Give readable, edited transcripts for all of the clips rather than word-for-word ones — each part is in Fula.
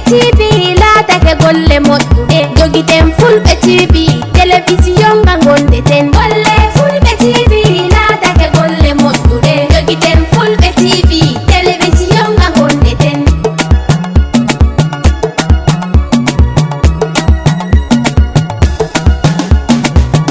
TV laatake golle moƴƴuɗe jogiten Fulɓe TV télévision nga gondeten golle Fulɓe TV laatake golle moƴƴuɗe jogiten Fulɓe TV télévision nga gondeten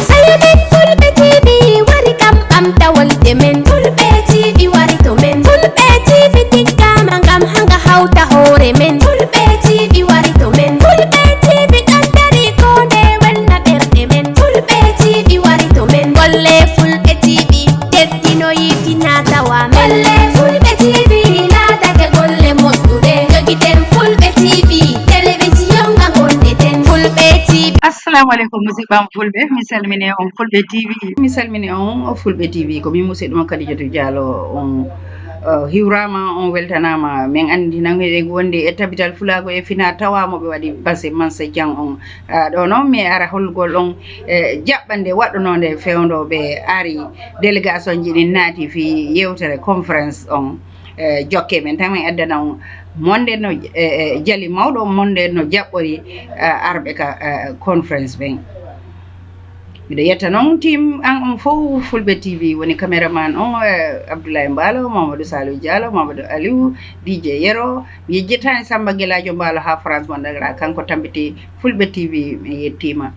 sayemin Fulɓe TV wari kam ɓamtawolde men Fulɓe TV wari to men Fulɓe TV tiggama ngam hanga hawta hoore men Fulɓe TV wari to men Fulɓe TV ɗon dari ko nde welna ɓerɗe men Fulɓe TV wari to men golle Fulɓe TV teddinoyi finatawa men golle Fulɓe TV laatake golle moƴƴuɗe jogiten Fulɓe TV télévision nga gondeten Fulɓe TV. Assalamu alaikum musidɓam fulɓe mi salmini on fulɓe TV mi salmini on fulɓe TV ko min musidɗo Kadijatou Diallo on hiwrama on weltanama min andi nangueɗe wonde e tabital fulago e fina tawamo ɓe waɗi base mansa diang on ɗo noon mi ara holgol on jaɓɓande waɗɗunode fewdoɓe ari délégation ji ɗin naati fi yewtere conférence on jokke men tan min addana on monde no jali mawɗo monde no jaɓɓori arɓe ka conférence ɓen miɗo yetta noon team an on fof fulɓe TV woni caméraman on Abdoulaye Mbalo Mamadou Salou Diallo Mamadou Aliou DJ Yero mi yejjitani Samba Gueladio Mbalo ha France mo dagara kanko tambiti fulɓe TV mi yettima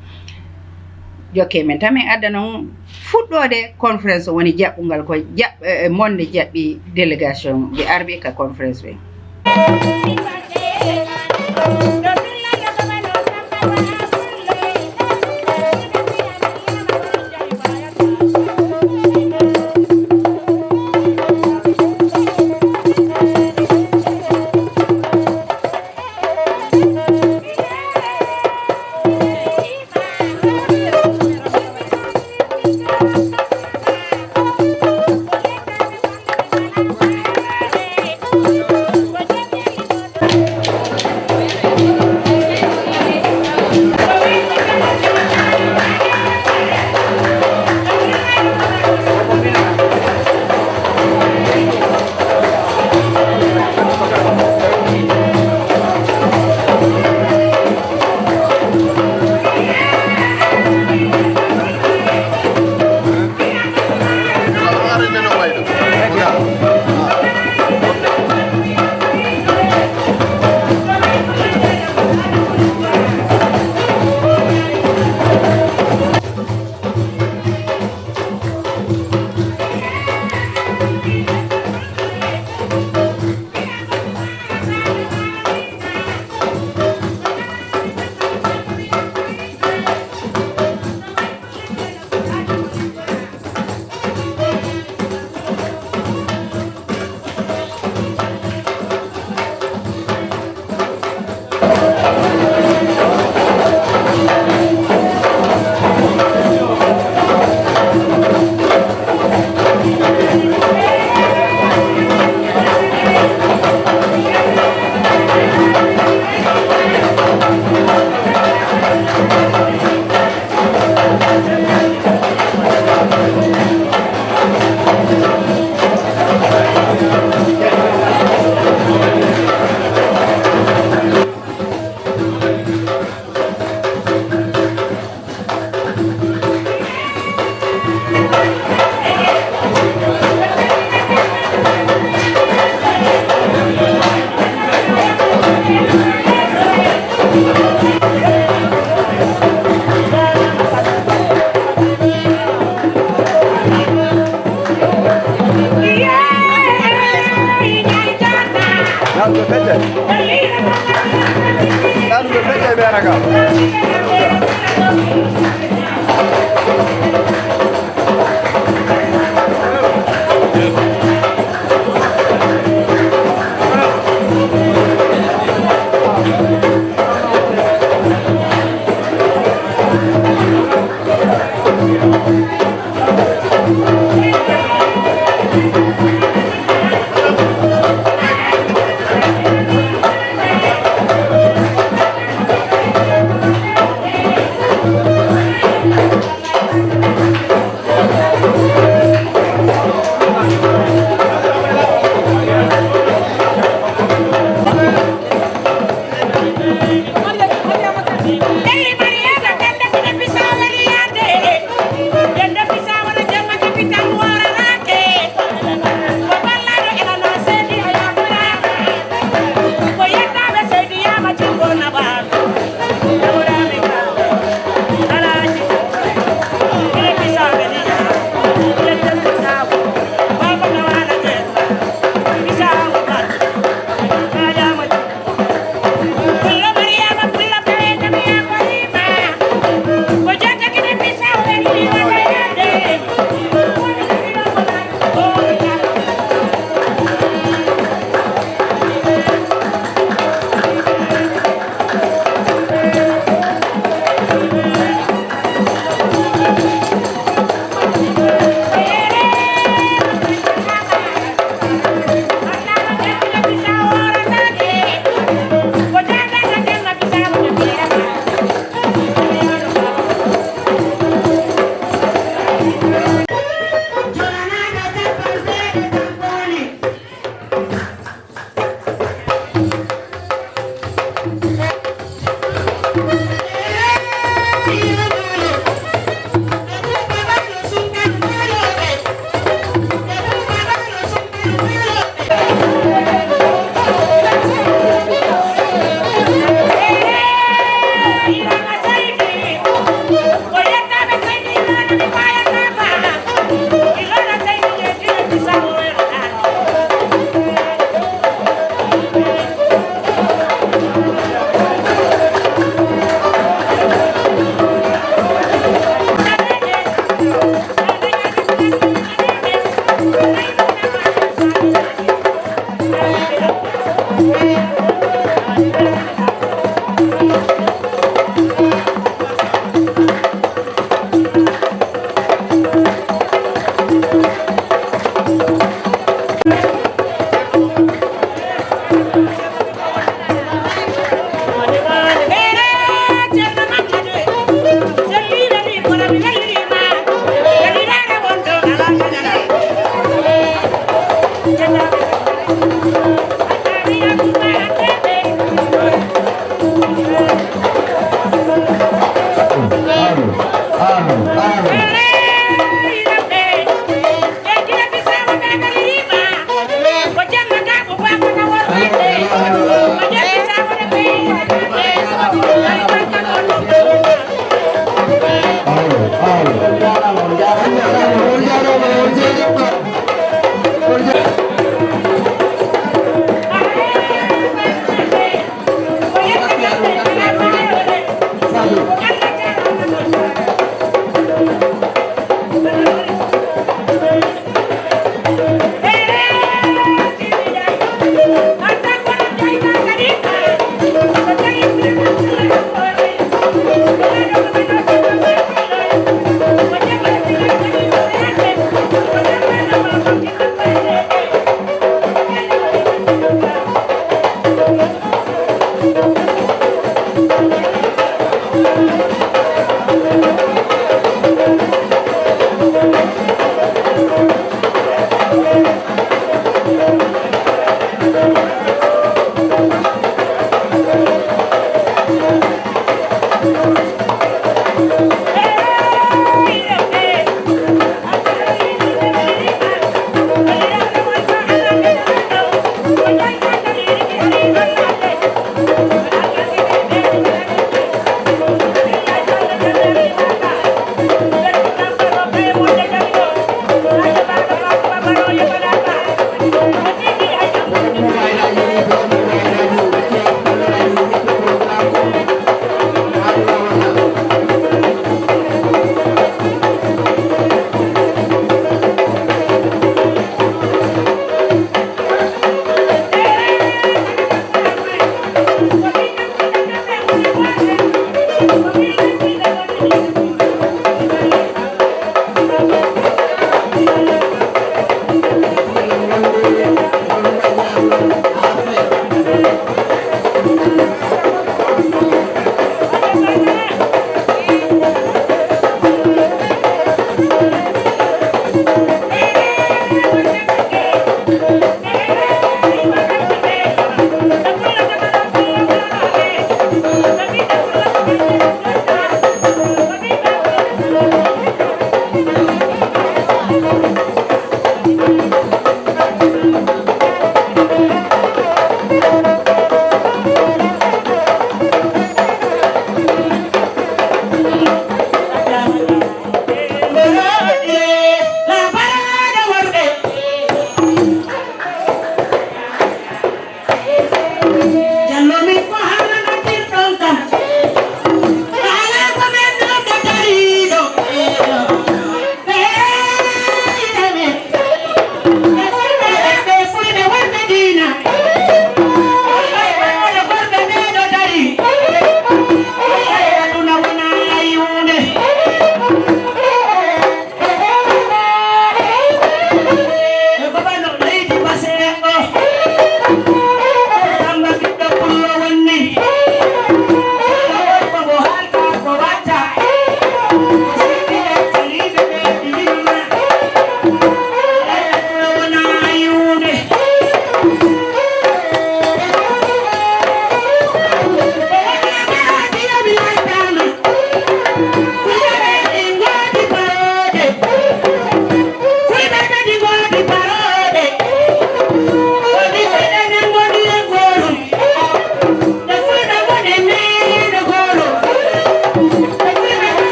jokke men tan min adda noon fuɗɗode conférence o woni jaɓɓungal ko monde jaɓɓi délégation ɓe arɓe ka conférence ɓe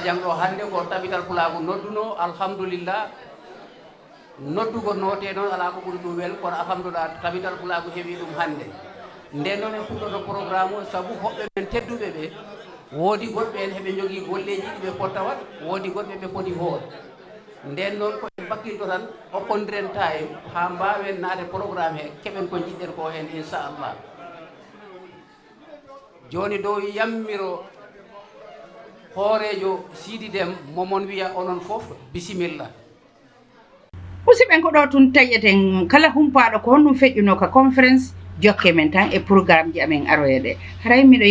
jangɗo hannde ko tabital pulago nodduno alhamdulillah noddugo noote noon ala ko ɓuri ɗum wel kono alhamdulillah tabital pulago heeɓi ɗum hannde nden noon en puɗɗoto programme o saabu hoɓɓe men tedduɓe ɓe woodi goɗɓe en heɓe jogii golleji ɗi ɓe potta wat woodi goɗɓe ɓe poti hood nden noon koɓe bakkilto tan okkodiren time ha mbawen naade programme he keɓen ko jiɗɗen ko hen inchallah joni dow yammiro hoorejo Sidi Déme momon wiya onon fof bisimilla musidɓen ko ɗo tun taƴeten kala humpaɗo ko honɗum feƴƴuno ka conférence jokke men tan e programme ji amen aroyeɗe haray miɗo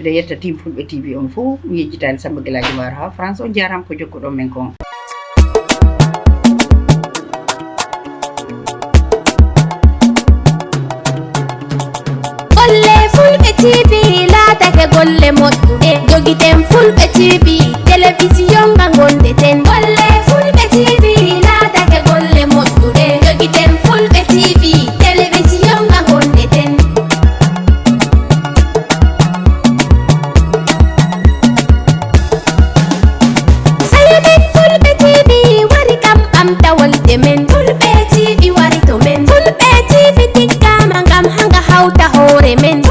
yetta team Fulɓe TV on fof mi yejjitani Samba Guelaji Maro ha France on jaram ko jokkuɗon men kon Fulɓe TV laatake golle moƴƴuɗe jogiten Fulɓe TV télévision nga gondeten golle Fulɓe TV laatake golle moƴƴuɗe jogiten Fulɓe TV télévision nga gondeten sayamen Fulɓe TV wari kam ɓamtawolde men Fulɓe TV wari to men Fulɓe TV tiggama ngam hanga hawta hoore men